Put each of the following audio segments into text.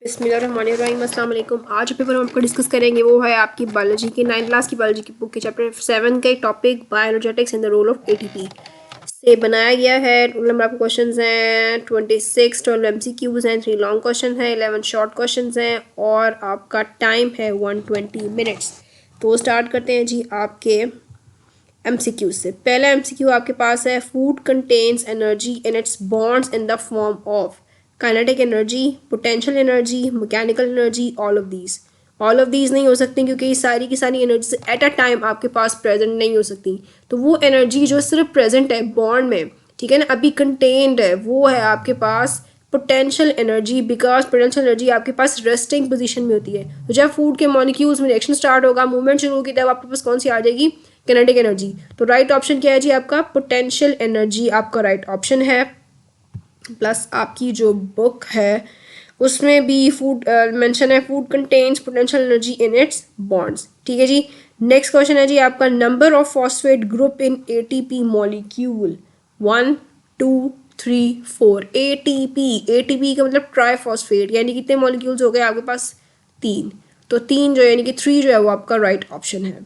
बिस्मिल्लाहिर्रहमानिर्रहीम। अस्सलाम वालेकुम। आज पेपर हम आपको डिस्कस करेंगे वो है आपकी बायोलॉजी की 9th क्लास की बायोलॉजी की बुक के चैप्टर 7 का एक topic bioenergetics in the role of ATP से बनाया गया है। टोटल नंबर आपके क्वेश्चंस हैं 26, 12 एमसीक्यूज हैं, 3 लॉन्ग क्वेश्चन हैं, 11 शॉर्ट क्वेश्चंस हैं और आपका टाइम है 120 मिनट्स। तो स्टार्ट करते हैं जी आपके एमसीक्यू से। पहला एमसीक्यू आपके पास है, food contains energy in its bonds in the form of kinetic energy, potential energy, mechanical energy, all of these. All of these नहीं हो सकती क्योंकि ये सारी की सारी एनर्जी एट अ टाइम आपके पास प्रेजेंट नहीं हो सकती। तो वो एनर्जी जो सिर्फ प्रेजेंट है बॉन्ड में, ठीक है ना, अभी कंटेन्ड है, वो है आपके पास potential energy. Because potential energy आपके पास रेस्टिंग पोजीशन में होती है। तो जब फूड के मॉलिक्यूल्स में रिएक्शन स्टार्ट होगा, मूवमेंट शुरू होगी, तब आपके पास कौन सी आ जाएगी? Kinetic energy. तो राइट ऑप्शन क्या है जी आपका? पोटेंशियल एनर्जी आपका राइट ऑप्शन है। प्लस आपकी जो बुक है उसमें भी फूड मेंशन है, food contains potential energy in its bonds. ठीक है जी। नेक्स्ट क्वेश्चन है जी आपका, number of phosphate group in ATP molecule 1 2 3 4। ATP का मतलब ट्राइफॉस्फेट, यानी कितने मॉलिक्यूल्स हो गए आपके पास? 3। तो 3 जो यानी कि 3 जो है वो आपका राइट ऑप्शन है।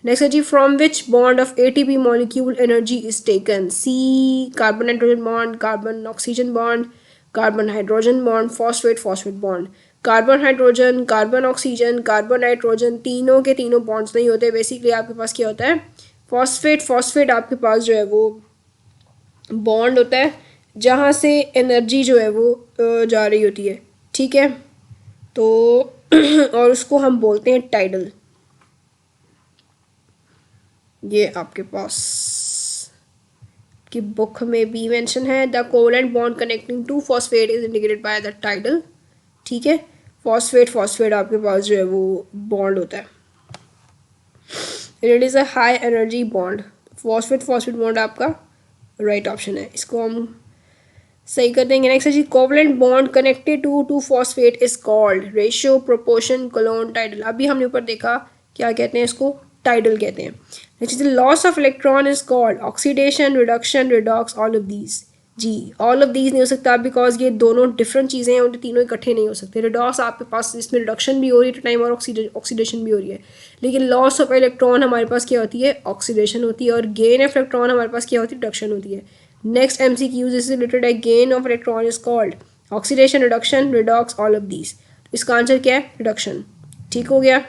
नेक्स्ट है जी, from which bond of ATP molecule energy is taken? C carbon nitrogen bond, carbon oxygen bond, carbon hydrogen bond, phosphate phosphate bond. Carbon hydrogen, carbon oxygen, carbon nitrogen, तीनों के तीनों bonds नहीं होते। Basically आपके पास क्या होता है? फॉस्फेट फॉस्फेट आपके पास जो है वो बॉन्ड होता है जहाँ से एनर्जी जो है वो जा रही होती है। ठीक है, तो और उसको हम बोलते हैं टाइडल। ये आपके पास की बुक में भी मेंशन है, the covalent bond connecting to phosphate is indicated by the tidal. ठीक है, फॉस्फेट फॉस्फेट आपके पास जो है वो बॉन्ड होता है, it is a high energy bond. Phosphate phosphate bond आपका राइट ऑप्शन है, इसको हम सही कर देंगे। नेक्स्ट है जी, covalent bond connected to phosphate is called ratio, proportion, colon, tidal. अभी हमने ऊपर देखा क्या कहते हैं इसको? टाइडल कहते हैं। Next is loss of electron is called oxidation, reduction, redox, all of these. जी ऑल ऑफ दीज नहीं हो सकता बिकॉज ये दोनों डिफरेंट चीज़ें हैं, उनके तीनों इकट्ठे नहीं हो सकते। रिडॉक्स आपके पास इसमें रिडक्शन भी हो रही है टाइम और ऑक्सीडेशन भी हो रही है, लेकिन लॉस ऑफ इलेक्ट्रॉन हमारे पास क्या होती है? ऑक्सीडेशन होती है, और गेन ऑफ इलेक्ट्रॉन हमारे पास क्या होती है? रिडक्शन होती है। नेक्स्ट MCQ is related है, gain of electron is called oxidation, reduction, redox, all of these। तो इसका आंसर क्या है? रिडक्शन। ठीक हो गया।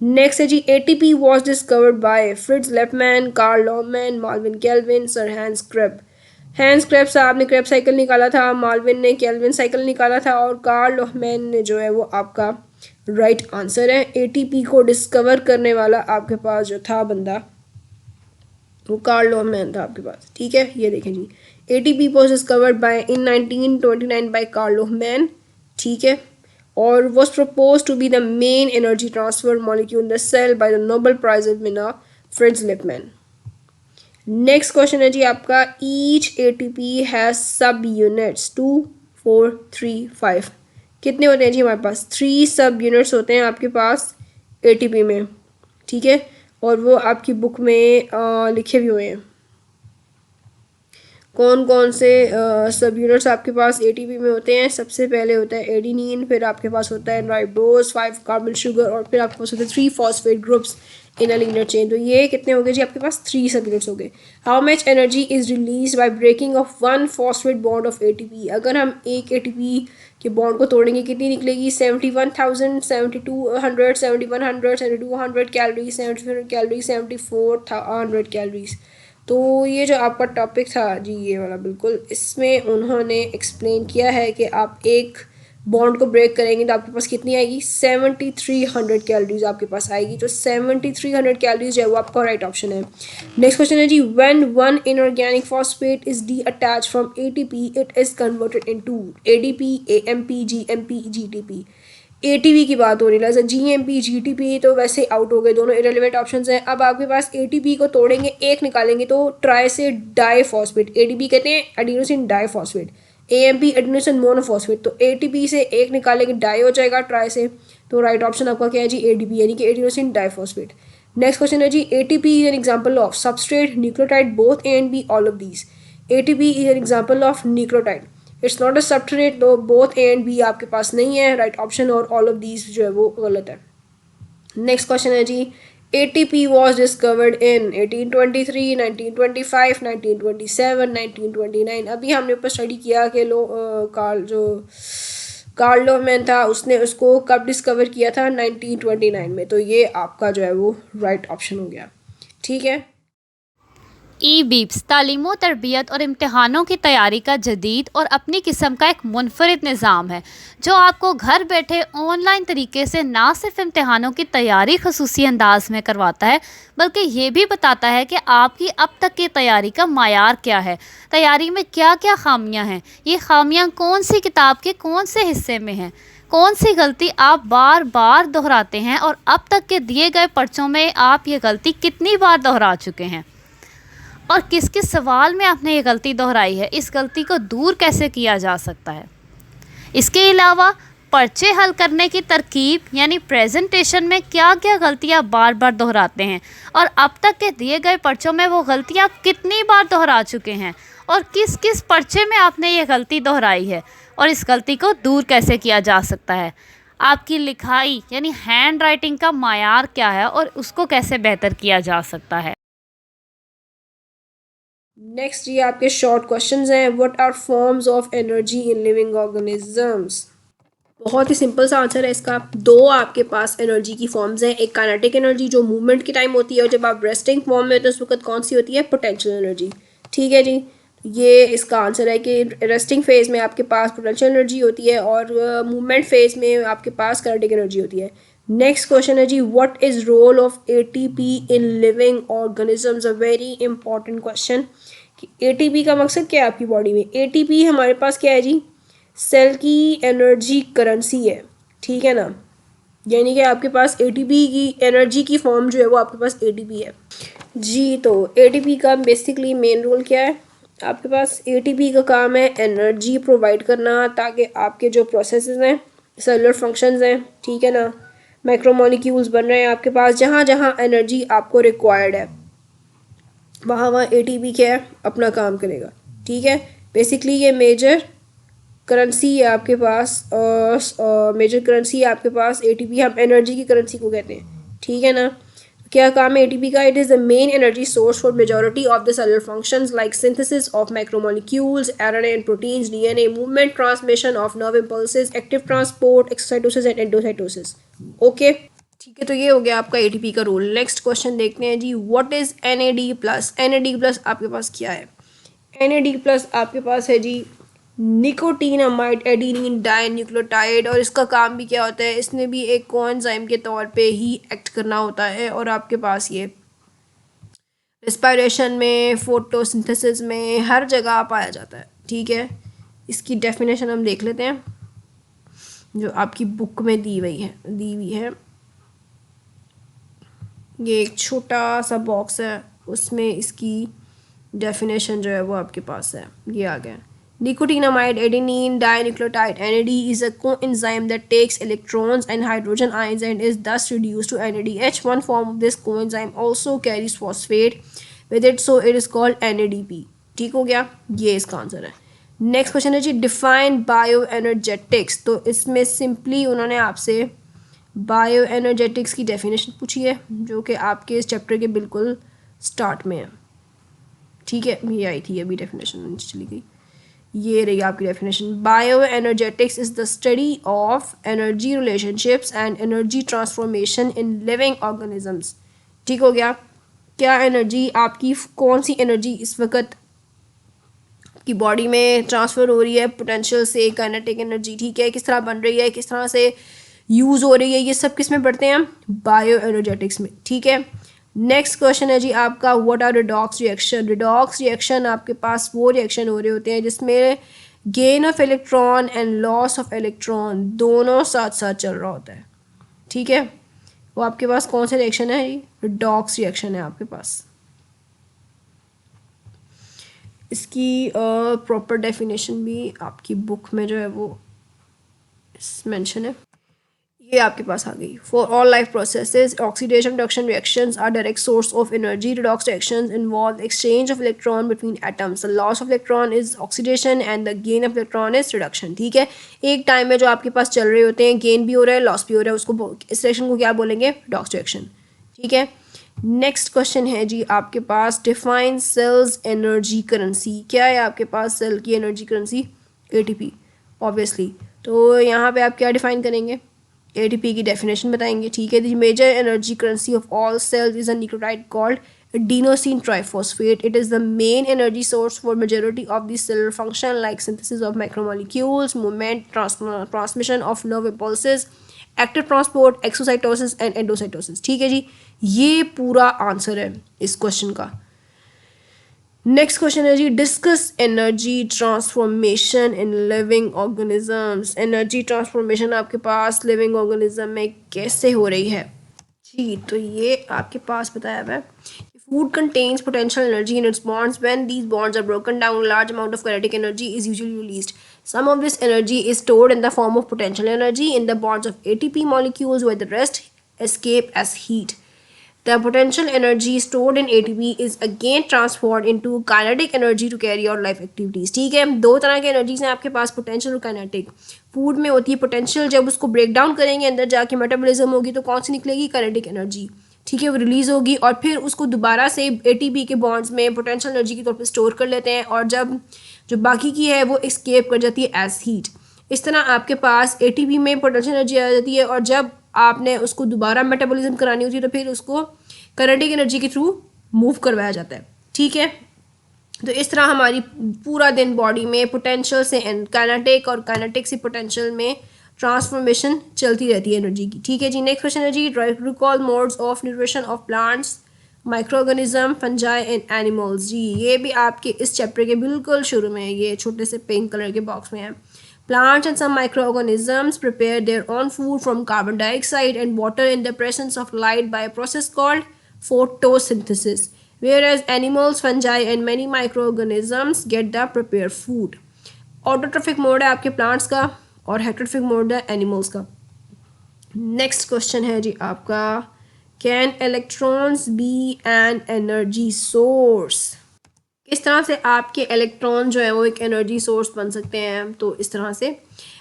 नेक्स्ट है जी, ATP was discovered by Fritz Lipmann, Karl Lohmann, Melvin Calvin, sir Hans Krebs. Hans Krebs साहब ने क्रेब साइकिल निकाला था, माल्विन ने केल्विन साइकिल निकाला था, और कार्ल लॉहमैन ने जो है वो आपका राइट आंसर है। ATP को डिस्कवर करने वाला आपके पास जो था बंदा, वो कार्ल लॉहमैन था आपके पास। ठीक है, ये देखें जी, ATP was discovered by in 1929 by Karl Lohmann. ठीक है, और was proposed to be the main energy transfer molecule in the cell by the Nobel Prize winner Fritz Lipman. Next question है जी आपका, ईच ATP हैज सब units 2 4 3 5। कितने होते हैं जी हमारे पास? 3 सब यूनिट्स होते हैं आपके पास ATP में। ठीक है, और वो आपकी बुक में लिखे भी हुए हैं कौन कौन से सब यूनिट्स आपके पास ATP में होते हैं। सबसे पहले होता है एडिनिन, फिर आपके पास होता है राइबोस, 5 कार्बन शुगर, और फिर आपके पास होते हैं 3 phosphate groups in a linear chain. तो ये कितने हो गए जी आपके पास? 3 सब यूनिट्स हो गए। How much energy is release by breaking of 1 phosphate bond of ATP? अगर हम एक ATP के बॉन्ड को तोड़ेंगे कितनी निकलेगी? 71,000, 7200, 7100, 7200 कैलोरीज, 74 कैलोरीज, 7400 कैलोरीज। तो ये जो आपका टॉपिक था जी, ये वाला बिल्कुल, इसमें उन्होंने एक्सप्लेन किया है कि आप एक बॉन्ड को ब्रेक करेंगे तो आपके पास कितनी आएगी? 7300 कैलोरीज आपके पास आएगी। तो 7300 कैलोरीज जो है वो आपका राइट ऑप्शन है। नेक्स्ट क्वेश्चन है जी, when one inorganic phosphate is detach from ATP it is converted into ADP, AMP, GMP, GTP। ATP की बात हो रही है, GMP, GTP तो वैसे आउट हो गए, दोनों इरेलीवेंट ऑप्शंस हैं। अब आपके पास ATP को तोड़ेंगे, एक निकालेंगे तो ट्राई से डाईफॉस्फेट, ADP कहते हैं adenosine diphosphate, AMP adenosine monophosphate. तो ATP से एक निकालेंगे, डाई हो जाएगा ट्राई से, तो राइट ऑप्शन आपका क्या है जी? ADP, यानी कि एडिनोसिन डाईफॉस्फेट। नेक्स्ट क्वेश्चन है जी, ATP is an example of substrate, nucleotide, both A and B, all of these. ATP is an example of nucleotide. It's not a substrate, तो both A and B आपके पास नहीं है right option, और all of these जो है वो गलत है। नेक्स्ट क्वेश्चन है जी, ATP was discovered in 1823, 1925, 1927, 1929। अभी हमने ऊपर स्टडी किया कि कार्ल लोहमैन था उसने उसको कब डिस्कवर किया था, 1929 में। तो ये आपका जो है वो राइट ऑप्शन हो गया। ठीक है। ई बीप्स तालीम तरबियत और इम्तहानों की तैयारी का जदीद और अपनी किस्म का एक मुनफरिद निज़ाम है जो आपको घर बैठे ऑनलाइन तरीके से ना सिर्फ इम्तहानों की तैयारी खसूसी अंदाज में करवाता है बल्कि ये भी बताता है कि आपकी अब तक की तैयारी का मायार क्या है, तैयारी में क्या क्या खामियां हैं, ये खामियां कौन सी किताब के कौन से हिस्से में हैं, कौन सी गलती आप बार बार दोहराते हैं और अब तक के दिए गए पर्चों में आप ये गलती कितनी बार दोहरा चुके हैं और किस किस सवाल में आपने ये गलती दोहराई है, इस गलती को दूर कैसे किया जा सकता है। इसके अलावा पर्चे हल करने की तरकीब यानी प्रेजेंटेशन में क्या क्या गलतियाँ बार बार दोहराते हैं और अब तक के दिए गए पर्चों में वो गलतियाँ कितनी बार दोहरा चुके हैं और किस किस पर्चे में आपने ये गलती दोहराई है और इस गलती को दूर कैसे किया जा सकता है। आपकी लिखाई यानी हैंड राइटिंग का मायार क्या है और उसको कैसे बेहतर किया जा सकता है। नेक्स्ट ये आपके शॉर्ट क्वेश्चंस हैं। What are forms of energy in living organisms. बहुत ही सिंपल सा आंसर है इसका। दो आपके पास एनर्जी की फॉर्म्स हैं, एक काइनेटिक एनर्जी जो मूवमेंट के टाइम होती है, और जब आप रेस्टिंग फॉर्म में होते हैं उस वक्त कौन सी होती है, पोटेंशियल एनर्जी। ठीक है जी, ये इसका आंसर है कि रेस्टिंग फेज में आपके पास पोटेंशियल एनर्जी होती है और मूवमेंट फेज में आपके पास काइनेटिक एनर्जी होती है। नेक्स्ट क्वेश्चन है जी, what is role of ATP in living organisms. A very important question कि एटीपी का मकसद क्या है आपकी बॉडी में। एटीपी हमारे पास क्या है जी, सेल की एनर्जी करेंसी है। ठीक है ना, यानी कि आपके पास एटीपी की एनर्जी की फॉर्म जो है वो आपके पास एटीपी है जी। तो एटीपी का बेसिकली मेन रोल क्या है आपके पास, एटीपी का काम है एनर्जी प्रोवाइड करना ताकि आपके जो प्रोसेसेस हैं, सेलुलर फंक्शंस हैं, ठीक है ना, माइक्रोमोलिक्यूल्स बन रहे हैं आपके पास, जहाँ जहाँ एनर्जी आपको रिक्वायर्ड है वहाँ वहाँ एटीपी क्या है अपना काम करेगा। ठीक है, बेसिकली ये मेजर करेंसी है आपके पास, मेजर करेंसी है आपके पास एटीपी, हम एनर्जी की करेंसी को कहते हैं। ठीक है ना, क्या काम है एटीपी का, it is the main energy source for majority of the cellular functions like synthesis of macromolecules, RNA and proteins, DNA, movement, transmission of nerve impulses, active transport, exocytosis and endocytosis. Okay, ठीक है, तो ये हो गया आपका ATP का role. Next question देखते हैं जी, what is NAD plus. NAD plus आपके पास क्या है, एनएडी प्लस आपके पास है जी निकोटीनामाइड एडिनिन डाइन्यूक्लियोटाइड, और इसका काम भी क्या होता है, इसने भी एक कोएंजाइम के तौर पे ही एक्ट करना होता है और आपके पास ये रेस्पिरेशन में, फोटोसिंथेसिस में, हर जगह पाया जाता है। ठीक है, इसकी डेफिनेशन हम देख लेते हैं जो आपकी बुक में दी हुई है। ये एक छोटा सा बॉक्स है, उसमें इसकी डेफिनेशन जो है वो आपके पास है, ये आ गया। Nicotinamide adenine dinucleotide NAD is a coenzyme that takes electrons and hydrogen ions and is thus reduced to NADH. One form of this coenzyme also carries phosphate with it, so it is called NADP. ठीक हो गया, ये इसका answer है। Next question है जी, define bio energetics. तो इसमें simply उन्होंने आपसे बायो एनर्जेटिक्स की डेफिनेशन पूछी है जो कि आपके इस चैप्टर के बिल्कुल स्टार्ट में है। ठीक है, ये आई थी अभी डेफिनेशन नीचे चली गई, ये रही आपकी definition. Bio energetics is the study of energy relationships and energy transformation in living organisms. ठीक हो गया, क्या एनर्जी आपकी, कौन सी एनर्जी इस वक्त की बॉडी में ट्रांसफ़र हो रही है पोटेंशियल से काइनेटिक एनर्जी, ठीक है, किस तरह बन रही है, किस तरह से यूज़ हो रही है, ये सब किस में पढ़ते हैं हम, बायो एनर्जेटिक्स में। ठीक है, नेक्स्ट क्वेश्चन है जी आपका, what are redox reaction. Redox reaction आपके पास वो रिएक्शन हो रहे होते हैं जिसमें gain of electron and loss of electron दोनों साथ साथ चल रहा होता है। ठीक है, वो आपके पास कौन सा रिएक्शन है, रिडॉक्स रिएक्शन है आपके पास। इसकी प्रॉपर डेफिनेशन भी आपकी बुक में जो है वो मेंशन है। ये आपके पास आ गई। For all life processes oxidation reduction reactions are direct source of energy. Redox reactions involve exchange of electron between atoms. The loss of electron is oxidation and the gain of electron is reduction. ठीक है, एक time में जो आपके पास चल रहे होते हैं, गेन भी हो रहा है, लॉस भी हो रहा है, उसको इस रिएक्शन को क्या बोलेंगे? Redox reaction. ठीक है, नेक्स्ट क्वेश्चन है जी आपके पास, डिफाइन सेल्स एनर्जी करेंसी। क्या है आपके पास सेल की एनर्जी करेंसी? ATP obviously. तो यहाँ पे आप क्या डिफाइन करेंगे? एटीपी की डेफिनेशन बताएंगे। ठीक है, the major energy currency of all cells is a nucleotide called adenosine triphosphate. It is the main energy source for majority of the cellular function like synthesis of macromolecules, movement, transmission of nerve impulses, active transport, exocytosis and endocytosis. ठीक है जी, ये पूरा answer है इस question का। Next question है जी, discuss energy transformation in living organisms. Energy transformation आपके पास लिविंग ऑर्गेनिज्म में कैसे हो रही है जी? तो ये आपके पास बताया हुआ है, food contains potential energy in its bonds. When these bonds are broken down, a large amount of kinetic energy is usually released. Some of this energy is stored in the form of potential energy in the bonds of ATP molecules, where the rest escape as heat. The potential energy stored in ATP is again transferred into kinetic energy to carry out life activities. ठीक है, दो तरह के energies हैं आपके पास, potential और kinetic. Food में होती है पोटेंशियल, जब उसको ब्रेक डाउन करेंगे अंदर जाके मेटाबॉलिज्म होगी तो कौन सी निकलेगी? Kinetic energy. ठीक है, वो रिलीज होगी और फिर उसको दोबारा से एटीपी के बॉन्ड्स में पोटेंशियल एनर्जी के तौर पे स्टोर कर लेते हैं, और जब जो बाकी की है वो एस्केप कर जाती है एज हीट। इस तरह आपके पास एटीपी में पोटेंशियल एनर्जी आ जाती है, और जब आपने उसको दोबारा मेटाबॉलिज्म करानी होती है तो फिर उसको काइनेटिक एनर्जी के थ्रू मूव करवाया जाता है। ठीक है, तो इस तरह हमारी पूरा दिन बॉडी में पोटेंशियल से काइनेटिक और काइनेटिक से पोटेंशियल में ट्रांसफॉर्मेशन चलती रहती है एनर्जी की। ठीक है जी, नेक्स्ट क्वेश्चन है जी, recall modes of nutrition of plants, micro organism, fungi and animals. जी ये भी आपके इस चैप्टर के बिल्कुल शुरू में है, ये छोटे से पिंक कलर के बॉक्स में है। Plants and some micro organisms prepare their own food from carbon dioxide and water in the presence of light by a process called photosynthesis, whereas animals, fungi and many microorganisms get the prepared food. Autotrophic mode है आपके plants का और heterotrophic mode है animals का। Next question है जी आपका, can electrons be an energy source. किस तरह से आपके इलेक्ट्रॉन जो है वो एक एनर्जी सोर्स बन सकते हैं? तो इस तरह से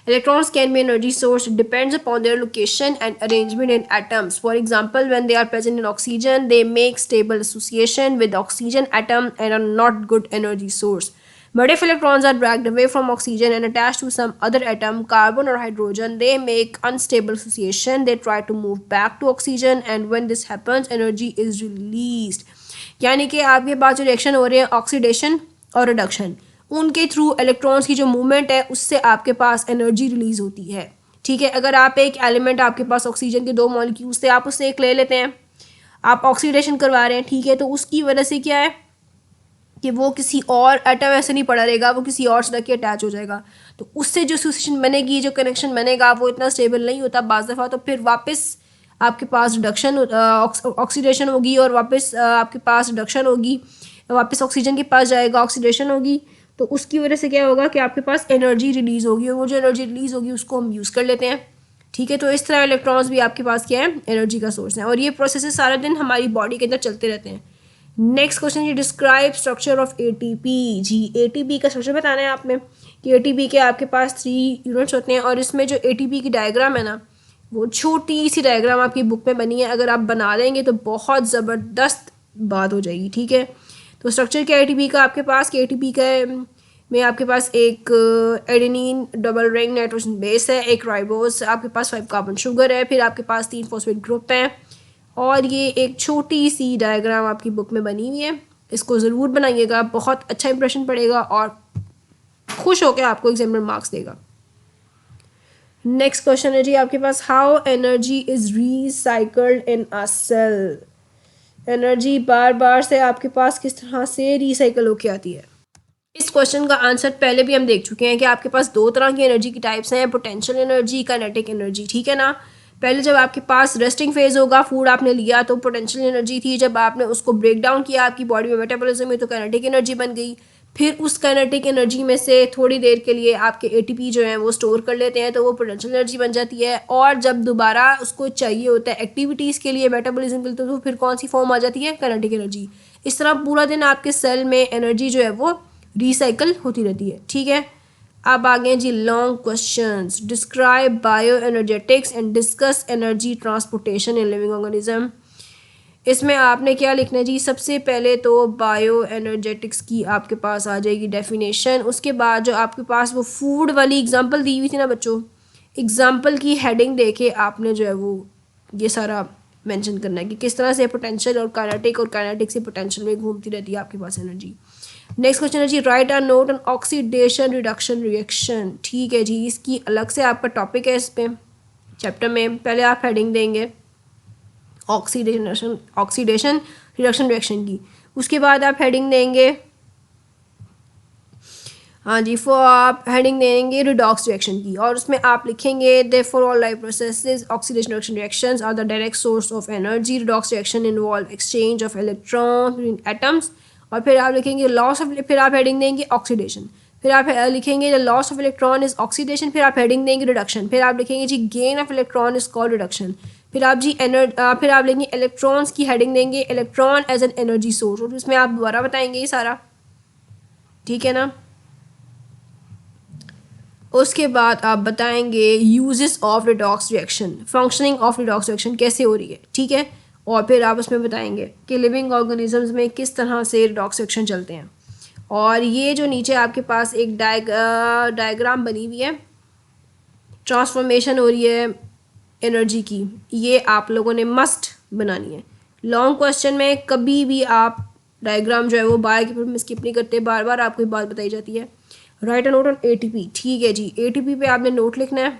electrons can be energy source. It depends upon their location and arrangement in atoms. For example, when they are present in oxygen, they make stable association with the oxygen atom and are not good energy source. But if electrons are dragged away from oxygen and attached to some other atom, carbon or hydrogen, they make unstable association. They try to move back to oxygen, and when this happens, energy is released. यानी कि आपके पास जो reaction हो रही है oxidation और reduction, उनके through electrons की जो मूवमेंट है उससे आपके पास एनर्जी रिलीज होती है। ठीक है, अगर आप एक एलिमेंट, आपके पास ऑक्सीजन के 2 मॉलिक्यूल्स थे, आप उससे एक ले लेते हैं, आप ऑक्सीडेशन करवा रहे हैं, ठीक है, तो उसकी वजह से क्या है कि वो किसी और एटम ऐसे नहीं पड़ा रहेगा, वो किसी और से अटैच हो जाएगा, तो उससे जो एसोसिएशन बनेगी, जो कनेक्शन बनेगा, वो इतना स्टेबल नहीं होता बाज़ दफ़ा। तो फिर वापस आपके पास रिडक्शन, ऑक्सीडेशन होगी, और वापस आपके पास रिडक्शन होगी, वापस ऑक्सीजन के पास जाएगा, ऑक्सीडेशन होगी, तो उसकी वजह से क्या होगा कि आपके पास एनर्जी रिलीज़ होगी, और वो जो एनर्जी रिलीज़ होगी उसको हम यूज़ कर लेते हैं। ठीक है, तो इस तरह इलेक्ट्रॉन्स भी आपके पास क्या है, एनर्जी का सोर्स है, और ये प्रोसेस सारा दिन हमारी बॉडी के अंदर चलते रहते हैं। नेक्स्ट क्वेश्चन ये, डिस्क्राइब स्ट्रक्चर ऑफ एटीपी। जी एटीपी का स्ट्रक्चर बताना है आपने कि एटीपी के आपके पास 3 यूनिट्स होते हैं, और इसमें जो एटीपी की डायग्राम है ना, वो छोटी सी डायग्राम आपकी बुक में बनी है, अगर आप बना देंगे तो बहुत ज़बरदस्त बात हो जाएगी। ठीक है, तो स्ट्रक्चर क्या एटीपी का आपके पास कि एटीपी का में आपके पास एक adenine double ring nitrogen base है, एक राइबोस, आपके पास 5 कार्बन शुगर है, फिर आपके पास 3 फॉस्फेट ग्रुप हैं, और ये एक छोटी सी डायग्राम आपकी बुक में बनी हुई है। इसको ज़रूर बनाइएगा, बहुत अच्छा इंप्रेशन पड़ेगा और खुश होकर आपको एग्जाम में मार्क्स देगा। नेक्स्ट क्वेश्चन है जी आपके पास, how energy is recycled in a cell. Energy बार बार से आपके पास किस तरह से रिसाइकल होके आती है? इस क्वेश्चन का आंसर पहले भी हम देख चुके हैं कि आपके पास 2 तरह की एनर्जी की टाइप्स हैं, पोटेंशियल एनर्जी, काइनेटिक एनर्जी। ठीक है ना, पहले जब आपके पास रेस्टिंग फेज होगा, फूड आपने लिया तो पोटेंशियल एनर्जी थी, जब आपने उसको ब्रेक डाउन किया आपकी बॉडी में मेटाबॉलिज्म में तो काइनेटिक एनर्जी बन गई। फिर उस काइनेटिक एनर्जी में से थोड़ी देर के लिए आपके एटीपी जो है वो स्टोर कर लेते हैं, तो वो पोटेंशियल एनर्जी बन जाती है। और जब दोबारा उसको चाहिए होता है एक्टिविटीज़ के लिए, मेटाबॉलिज्म के लिए, तो फिर कौन सी फॉर्म आ जाती है? Kinetic energy. इस तरह पूरा दिन आपके सेल में एनर्जी जो है वो रिसाइकल होती रहती है। ठीक है, अब आ गए जी long questions. Describe bio energetics and discuss energy transportation in living organism. इसमें आपने क्या लिखना है जी? सबसे पहले तो बायो एनर्जेटिक्स की आपके पास आ जाएगी डेफिनेशन। उसके बाद जो आपके पास वो फूड वाली एग्जांपल दी हुई थी ना बच्चों, एग्जांपल की हेडिंग देके आपने जो है वो ये सारा मेंशन करना है कि किस तरह से पोटेंशियल और काइनेटिक से पोटेंशियल में घूमती रहती है आपके पास एनर्जी। नेक्स्ट क्वेश्चन है जी write a note on oxidation reduction reaction. ठीक है जी, इसकी अलग से आपका टॉपिक है इस पे चैप्टर में। पहले आप हेडिंग देंगे ऑक्सीडेशन रिडक्शन रिएक्शन की, उसके बाद आप हेडिंग देंगे, हाँ जी, आप हेडिंग देंगे रिडॉक्स रिएक्शन की, और उसमें आप लिखेंगे therefore all life processes oxidation reduction reactions are the direct source of energy. Redox reaction involve exchange of electron in atoms. और फिर आप लिखेंगे लॉस ऑफ, फिर आप हेडिंग देंगे ऑक्सीडेशन, फिर आप लिखेंगे the loss of electron is oxidation, फिर आप हेडिंग देंगे रिडक्शन, फिर आप लिखेंगे जी gain of electron is called reduction, फिर आप जी फिर आप लेंगे इलेक्ट्रॉन्स की हेडिंग देंगे electron as an energy source, और उसमें आप दोबारा बताएंगे ये सारा। ठीक है ना, उसके बाद आप बताएंगे uses of redox reaction, functioning of redox reaction कैसे हो रही है। ठीक है, और फिर आप उसमें बताएंगे कि लिविंग ऑर्गेनिजम्स में किस तरह से रिडॉक्स रिएक्शन चलते हैं। और ये जो नीचे आपके पास एक डायग्राम बनी हुई है, ट्रांसफॉर्मेशन हो रही है एनर्जी की, ये आप लोगों ने मस्ट बनानी है। लॉन्ग क्वेश्चन में कभी भी आप डायग्राम जो है वो बाय के ऊपर में स्किप नहीं करते, बार बार आपको एक बात बताई जाती है। Right a note on ATP. ठीक है जी, एटीपी पे आपने नोट लिखना है,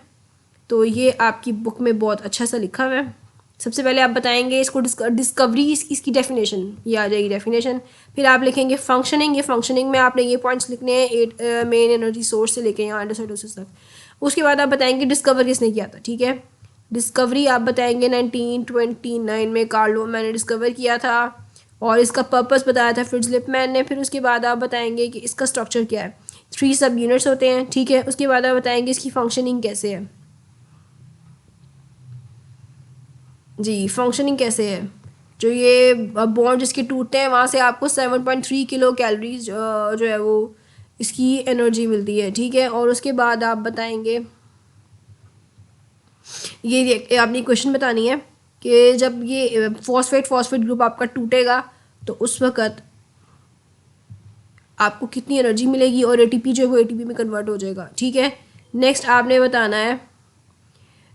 तो ये आपकी बुक में बहुत अच्छा सा लिखा हुआ है। सबसे पहले आप बताएंगे इसको डिस्कवरी, इसकी डेफिनेशन, ये आ जाएगी डेफिनेशन। फिर आप लिखेंगे फंक्शनिंग, ये फंक्शनिंग में आपने ये पॉइंट्स लिखने हैं मेन एनर्जी सोर्स से लेके यहाँ एंडोसाइटोसिस तक। उसके बाद आप बताएंगे डिस्कवर किसने किया था। ठीक है, डिस्कवरी आप बताएंगे 1929 में कार्ल लोमैन ने डिस्कवर किया था, और इसका पर्पस बताया था फ्रिट्ज लिपमैन ने। फिर उसके बाद आप बताएंगे कि इसका स्ट्रक्चर क्या है, 3 सब यूनिट्स होते हैं। ठीक है, उसके बाद आप बताएंगे इसकी फंक्शनिंग कैसे है जी, फंक्शनिंग कैसे है। जो ये बॉन्ड जिसके टूटते हैं वहाँ से आपको 7.3 किलो कैलोरीज जो है वो इसकी एनर्जी मिलती है। ठीक है, और उसके बाद आप बताएंगे ये आपने क्वेश्चन बतानी है कि जब ये फॉस्फेट ग्रुप आपका टूटेगा तो उस वक़्त आपको कितनी एनर्जी मिलेगी, और एटीपी जो है वो एटीपी में कन्वर्ट हो जाएगा। ठीक है, नेक्स्ट आपने बताना है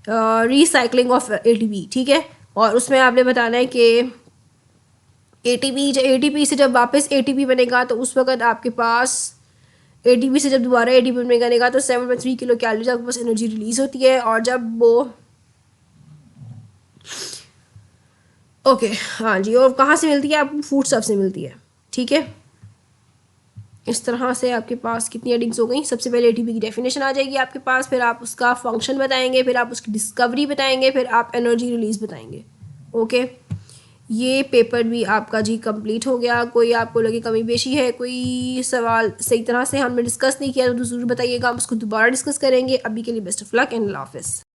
रिसाइकलिंग ऑफ एटीपी। ठीक है, और उसमें आपने बताना है कि एटीपी से जब वापस एटीपी बनेगा तो उस वक़्त आपके पास एटीपी से जब दोबारा एटीपी बनेगा तो 7.3 किलो कैलोरीज आपके पास एनर्जी रिलीज़ होती है। और जब वो ओके हाँ जी, और कहाँ से मिलती है? आपको फूड स्टफ से मिलती है। ठीक है, इस तरह से आपके पास कितनी हेडिंग्स हो गई। सबसे पहले एटीपी की डेफिनेशन आ जाएगी आपके पास, फिर आप उसका फंक्शन बताएंगे, फिर आप उसकी डिस्कवरी बताएंगे, फिर आप एनर्जी रिलीज़ बताएंगे। ओके, ये पेपर भी आपका जी कंप्लीट हो गया। कोई आपको लगे कमी पेशी है, कोई सवाल सही तरह से हमने डिस्कस नहीं किया तो ज़रूर बताइएगा, हम उसको दोबारा डिस्कस करेंगे। अभी के लिए बेस्ट ऑफ लक एंड अल्लाह हाफ़िज़।